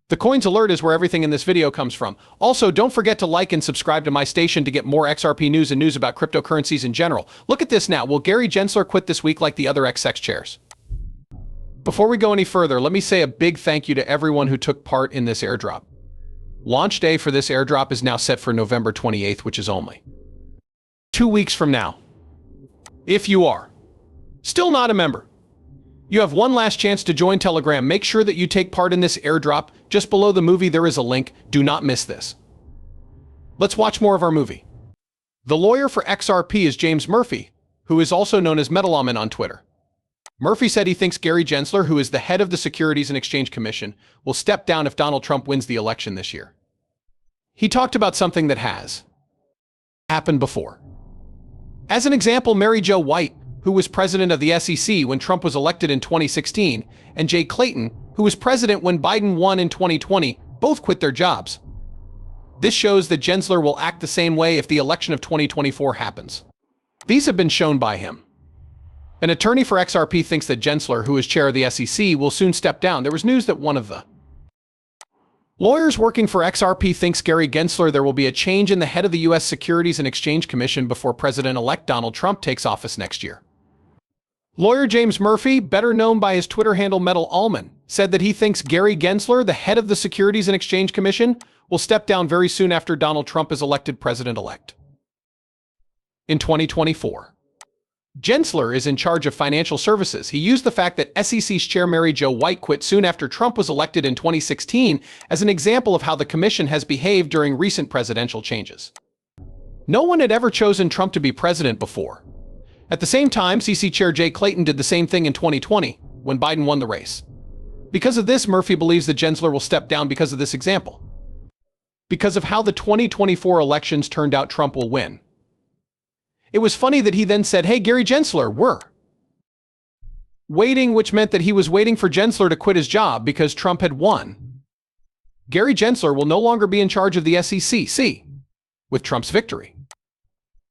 The coins alert is where everything in this video comes from. Also, don't forget to like and subscribe to my station to get more XRP news and news about cryptocurrencies in general. Look at this now. Will Gary Gensler quit this week like the other XX chairs? Before we go any further, let me say a big thank you to everyone who took part in this airdrop. Launch day for this airdrop is now set for November 28th, which is only 2 weeks from now. If you are still not a member, you have one last chance to join Telegram. Make sure that you take part in this airdrop. Just below the movie, there is a link. Do not miss this. Let's watch more of our movie. The lawyer for XRP is James Murphy, who is also known as Metalawman on Twitter. Murphy said he thinks Gary Gensler, who is the head of the Securities and Exchange Commission, will step down if Donald Trump wins the election this year. He talked about something that has happened before. As an example, Mary Jo White, who was president of the SEC when Trump was elected in 2016, and Jay Clayton, who was president when Biden won in 2020, both quit their jobs. This shows that Gensler will act the same way if the election of 2024 happens. These have been shown by him. An attorney for XRP thinks that Gensler, who is chair of the SEC, will soon step down. There was news that one of the lawyers working for XRP thinks Gary Gensler there will be a change in the head of the U.S. Securities and Exchange Commission before President-elect Donald Trump takes office next year. Lawyer James Murphy, better known by his Twitter handle Metalawman, said that he thinks Gary Gensler, the head of the Securities and Exchange Commission, will step down very soon after Donald Trump is elected president-elect. In 2024, Gensler is in charge of financial services. He used the fact that SEC's chair Mary Jo White quit soon after Trump was elected in 2016 as an example of how the commission has behaved during recent presidential changes. No one had ever chosen Trump to be president before. At the same time, SEC Chair Jay Clayton did the same thing in 2020, when Biden won the race. Because of this, Murphy believes that Gensler will step down because of this example. Because of how the 2024 elections turned out, Trump will win. It was funny that he then said, "Hey, Gary Gensler, we're waiting," which meant that he was waiting for Gensler to quit his job because Trump had won. Gary Gensler will no longer be in charge of the SEC, with Trump's victory.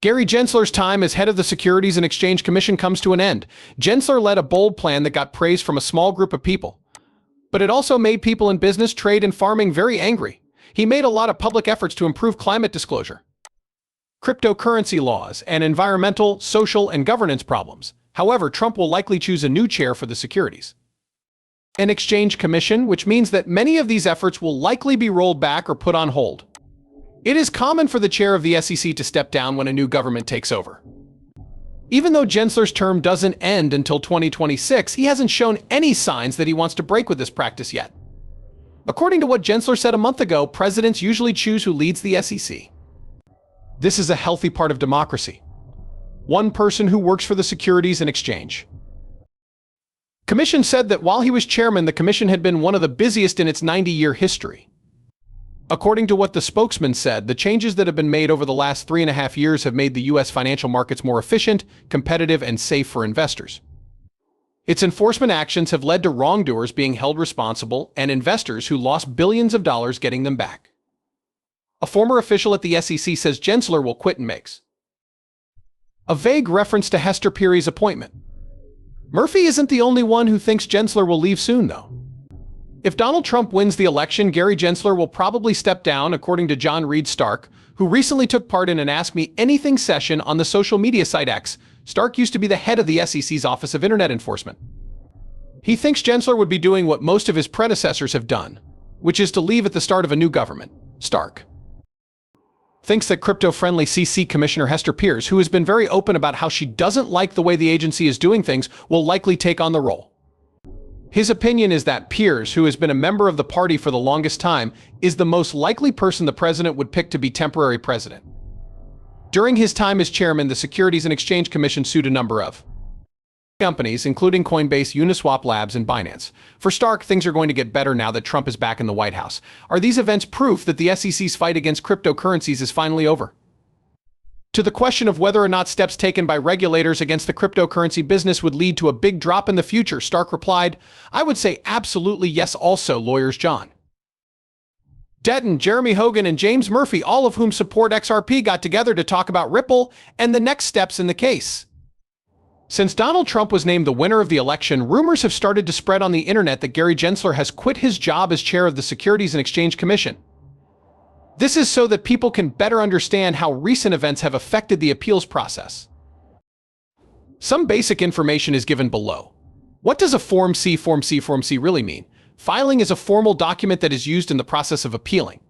Gary Gensler's time as head of the Securities and Exchange Commission comes to an end. Gensler led a bold plan that got praise from a small group of people, but it also made people in business, trade, and farming very angry. He made a lot of public efforts to improve climate disclosure, cryptocurrency laws, and environmental, social, and governance problems. However, Trump will likely choose a new chair for the Securities and Exchange Commission, which means that many of these efforts will likely be rolled back or put on hold. It is common for the chair of the SEC to step down when a new government takes over. Even though Gensler's term doesn't end until 2026, he hasn't shown any signs that he wants to break with this practice yet. According to what Gensler said a month ago, presidents usually choose who leads the SEC. This is a healthy part of democracy. One person who works for the Securities and Exchange Commission said that while he was chairman, the commission had been one of the busiest in its 90-year history. According to what the spokesman said, the changes that have been made over the last 3.5 years have made the U.S. financial markets more efficient, competitive, and safe for investors. Its enforcement actions have led to wrongdoers being held responsible and investors who lost billions of dollars getting them back. A former official at the SEC says Gensler will quit and makes a vague reference to Hester Peary's appointment. Murphy isn't the only one who thinks Gensler will leave soon, though. If Donald Trump wins the election, Gary Gensler will probably step down, according to John Reed Stark, who recently took part in an Ask Me Anything session on the social media site X. Stark used to be the head of the SEC's Office of Internet Enforcement. He thinks Gensler would be doing what most of his predecessors have done, which is to leave at the start of a new government. Stark thinks that crypto-friendly CC Commissioner Hester Peirce, who has been very open about how she doesn't like the way the agency is doing things, will likely take on the role. His opinion is that Peirce, who has been a member of the party for the longest time, is the most likely person the president would pick to be temporary president. During his time as chairman, the Securities and Exchange Commission sued a number of companies, including Coinbase, Uniswap Labs, and Binance. For Stark, things are going to get better now that Trump is back in the White House. Are these events proof that the SEC's fight against cryptocurrencies is finally over? To the question of whether or not steps taken by regulators against the cryptocurrency business would lead to a big drop in the future, Stark replied, "I would say absolutely yes." Also, lawyers John Detton, Jeremy Hogan, and James Murphy, all of whom support XRP, got together to talk about Ripple and the next steps in the case. Since Donald Trump was named the winner of the election, rumors have started to spread on the internet that Gary Gensler has quit his job as chair of the Securities and Exchange Commission. This is so that people can better understand how recent events have affected the appeals process. Some basic information is given below. What does a Form C really mean? Filing is a formal document that is used in the process of appealing.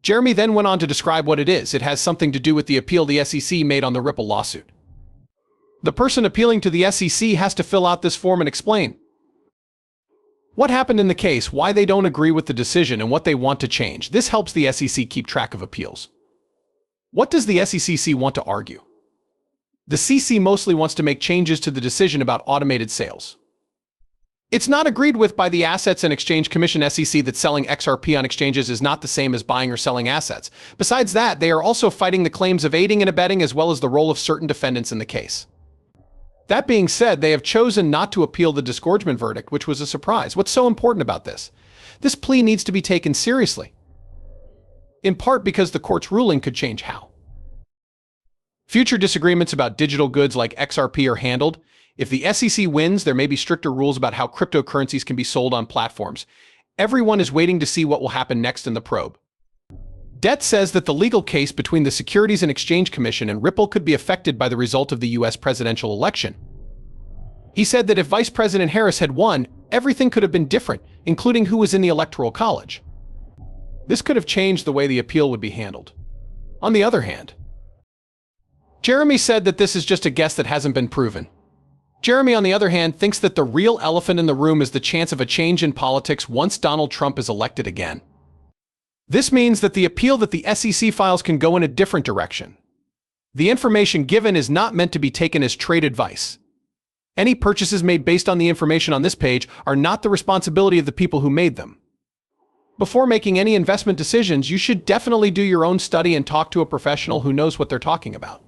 Jeremy then went on to describe what it is. It has something to do with the appeal the SEC made on the Ripple lawsuit. The person appealing to the SEC has to fill out this form and explain what happened in the case, why they don't agree with the decision, and what they want to change. This helps the SEC keep track of appeals. What does the SEC want to argue? The CC mostly wants to make changes to the decision about automated sales. It's not agreed with by the Assets and Exchange Commission SEC that selling XRP on exchanges is not the same as buying or selling assets. Besides that, they are also fighting the claims of aiding and abetting as well as the role of certain defendants in the case. That being said, they have chosen not to appeal the disgorgement verdict, which was a surprise. What's so important about this? This plea needs to be taken seriously, in part because the court's ruling could change how future disagreements about digital goods like XRP are handled. If the SEC wins, there may be stricter rules about how cryptocurrencies can be sold on platforms. Everyone is waiting to see what will happen next in the probe. Det says that the legal case between the Securities and Exchange Commission and Ripple could be affected by the result of the U.S. presidential election. He said that if Vice President Harris had won, everything could have been different, including who was in the Electoral College. This could have changed the way the appeal would be handled. On the other hand, Jeremy said that this is just a guess that hasn't been proven. Jeremy, on the other hand, thinks that the real elephant in the room is the chance of a change in politics once Donald Trump is elected again. This means that the appeal that the SEC files can go in a different direction. The information given is not meant to be taken as trade advice. Any purchases made based on the information on this page are not the responsibility of the people who made them. Before making any investment decisions, you should definitely do your own study and talk to a professional who knows what they're talking about.